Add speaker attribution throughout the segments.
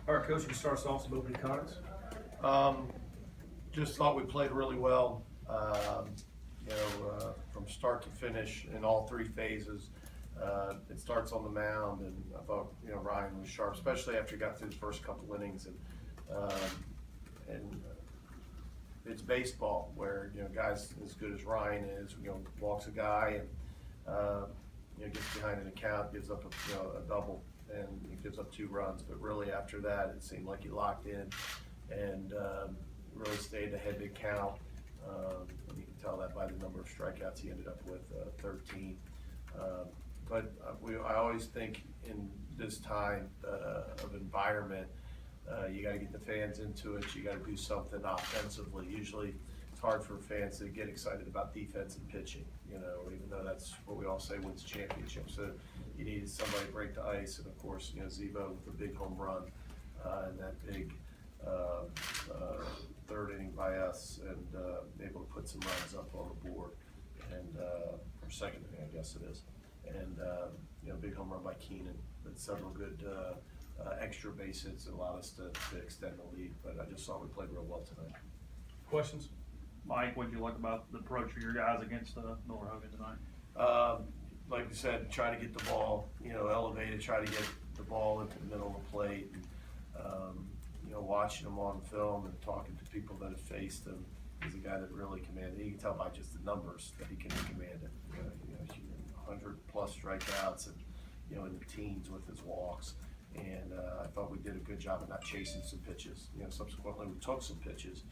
Speaker 1: All right, Coach, you can start us off some opening comments.
Speaker 2: Just thought we played really well, from start to finish in all three phases. It starts on the mound, and I thought, Ryan was sharp, especially after he got through the first couple innings. And it's baseball where, guys as good as Ryan is, walks a guy and, gets behind an account, gives up a double, and he gives up 2 runs. But really after that, it seemed like he locked in and really stayed ahead of the count. And you can tell that by the number of strikeouts he ended up with, 13. I always think in this time of environment, you got to get the fans into it. You got to do something offensively. Usually, it's hard for fans to get excited about defense and pitching. Even though that's what we all say wins championships. So you needed somebody to break the ice, and of course, Zebo with a big home run and that big third inning by us, and able to put some runs up on the board, and or second inning, I guess it is, and big home run by Keenan, but several good extra base hits that allowed us to extend the lead. But I just thought we played real well tonight.
Speaker 1: Questions?
Speaker 3: Mike, what did you like about the approach of your guys against Muller Hogan tonight?
Speaker 2: Like you said, try to get the ball, elevated, try to get the ball into the middle of the plate. And, watching him on film and talking to people that have faced him, he's a guy that really commanded. You can tell by just the numbers that he can command it. 100+ strikeouts and, in the teens with his walks. And I thought we did a good job of not chasing some pitches. Subsequently we took some pitches,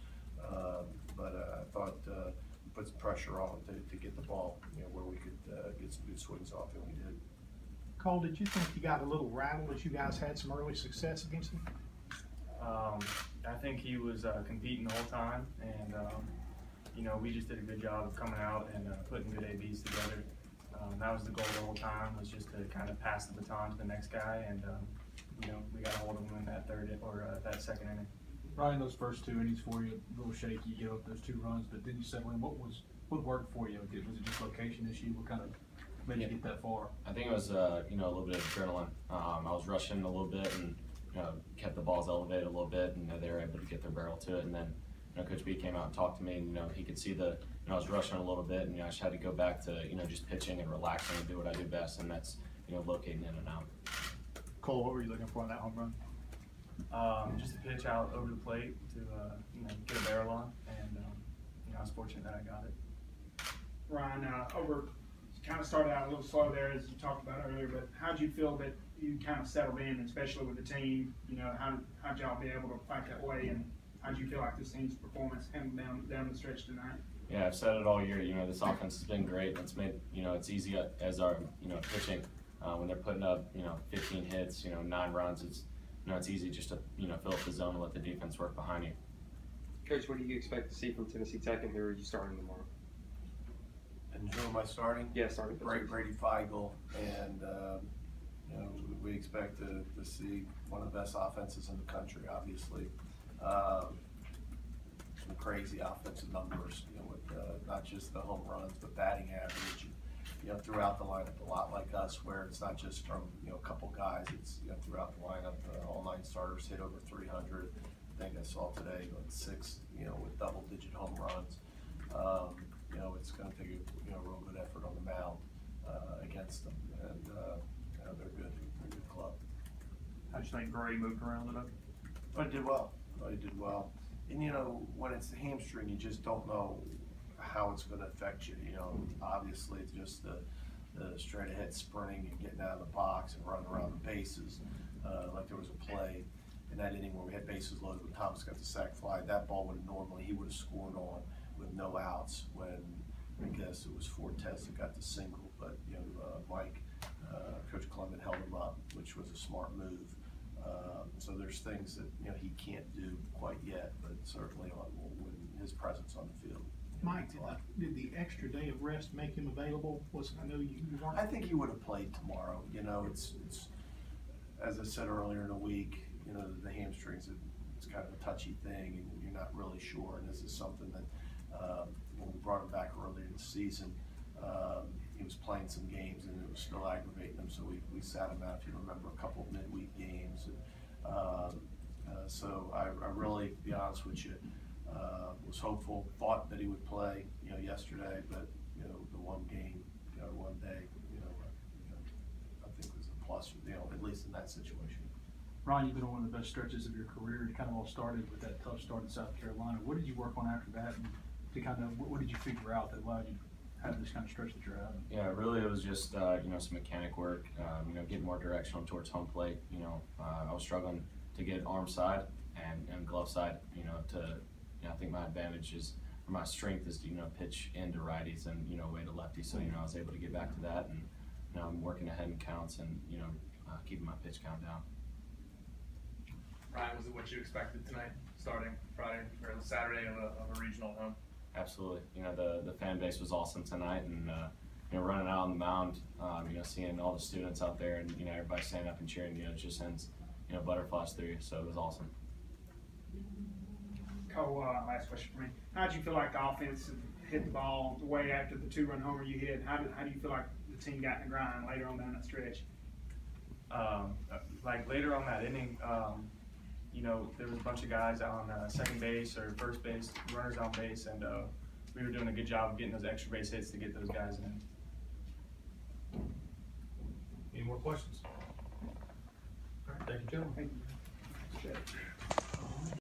Speaker 2: but I thought we put some pressure on to get the ball, where we could get some good swings off, and we did.
Speaker 4: Cole, did you think you got a little rattled as you guys had some early success against him?
Speaker 3: I think he was competing the whole time, and we just did a good job of coming out and putting good ABs together. That was the goal the whole time, was just to kind of pass the baton to the next guy, and we got a hold of him in that that second inning.
Speaker 5: Ryan, those first 2 innings for you, a little shaky, you gave up those 2 runs, but then you settled in. What worked for you? Was it just location issue? What kind of made you get that far?
Speaker 6: I think it was a little bit of adrenaline. I was rushing a little bit and kept the balls elevated a little bit, and they were able to get their barrel to it. And then Coach B came out and talked to me, and he could see I was rushing a little bit, and I just had to go back to just pitching and relaxing and do what I do best, and that's locating in and out.
Speaker 4: Cole, what were you looking for on that home run?
Speaker 3: Just a pitch out over the plate to get a barrel on, and I was fortunate that I got it.
Speaker 7: Ryan, kind of started out a little slow there, as you talked about earlier, but how'd you feel that you kind of settled in, especially with the team? How'd y'all be able to fight that way, and how'd you feel like this team's performance came down the stretch tonight?
Speaker 6: Yeah, I've said it all year. This offense has been great. It's made it's easy as our pitching when they're putting up 15 hits, 9 runs. It's easy just to fill up the zone and let the defense work behind you.
Speaker 8: Coach, what do you expect to see from Tennessee Tech, and who are you starting tomorrow?
Speaker 2: And who am I starting?
Speaker 8: Yeah, starting.
Speaker 2: Brady Feigl, and we expect to see one of the best offenses in the country. Obviously, some crazy offensive numbers, with not just the home runs but batting average. Throughout the lineup, a lot like us, where it's not just from a couple guys. It's throughout the lineup. All 9 starters hit over 300. I think I saw today 6, with double-digit home runs. It's going to take a real good effort on the mound against them, and they're good. They're a good club.
Speaker 3: How do you think Gray moved around today?
Speaker 2: But he did well. And when it's the hamstring, you just don't know how it's going to affect you. Obviously it's just the straight ahead sprinting and getting out of the box and running around the bases. Like there was a play in that inning where we had bases loaded when Thomas got the sac fly. That ball he would have scored on with no outs, when I guess it was Fortes that got the single, but Mike, Coach Clement held him up, which was a smart move. So there's things that he can't do quite yet, but certainly when his presence on the field.
Speaker 4: Mike, did the extra day of rest make him available? I know you weren't.
Speaker 2: I think he would have played tomorrow. It's as I said earlier in the week. The hamstrings. It's kind of a touchy thing, and you're not really sure. And this is something that when we brought him back earlier in the season, he was playing some games and it was still aggravating him. So we sat him out. If you remember, a couple of midweek games. And, So I really, to be honest with you, was hopeful, thought that he would play, yesterday, but, the one game, one day, I think was a plus, at least in that situation.
Speaker 5: Ryan, you've been on one of the best stretches of your career. It kind of all started with that tough start in South Carolina. What did you work on after that, and to kind of what did you figure out that allowed you to have this kind of stretch that you're having?
Speaker 6: Yeah, really, it was just some mechanic work. Getting more directional towards home plate. I was struggling to get arm side and glove side. I think my advantage is, or my strength is to pitch into righties and way to lefties. So I was able to get back to that, and I'm working ahead in counts and keeping my pitch count down.
Speaker 9: Ryan, was it what you expected tonight, starting Friday or Saturday of a regional home?
Speaker 6: Absolutely. The fan base was awesome tonight, and running out on the mound, seeing all the students out there and everybody standing up and cheering, it just sends butterflies through you. So it was awesome.
Speaker 7: Cole, last question for me. How did you feel like the offense hit the ball the way after the 2-run homer you hit? How do you feel like the team got in the grind later on down that stretch?
Speaker 3: Like later on that inning, there was a bunch of guys on second base or first base, runners on base, and we were doing a good job of getting those extra base hits to get those guys in.
Speaker 1: Any more questions? All right, thank you, gentlemen.
Speaker 7: Thank you.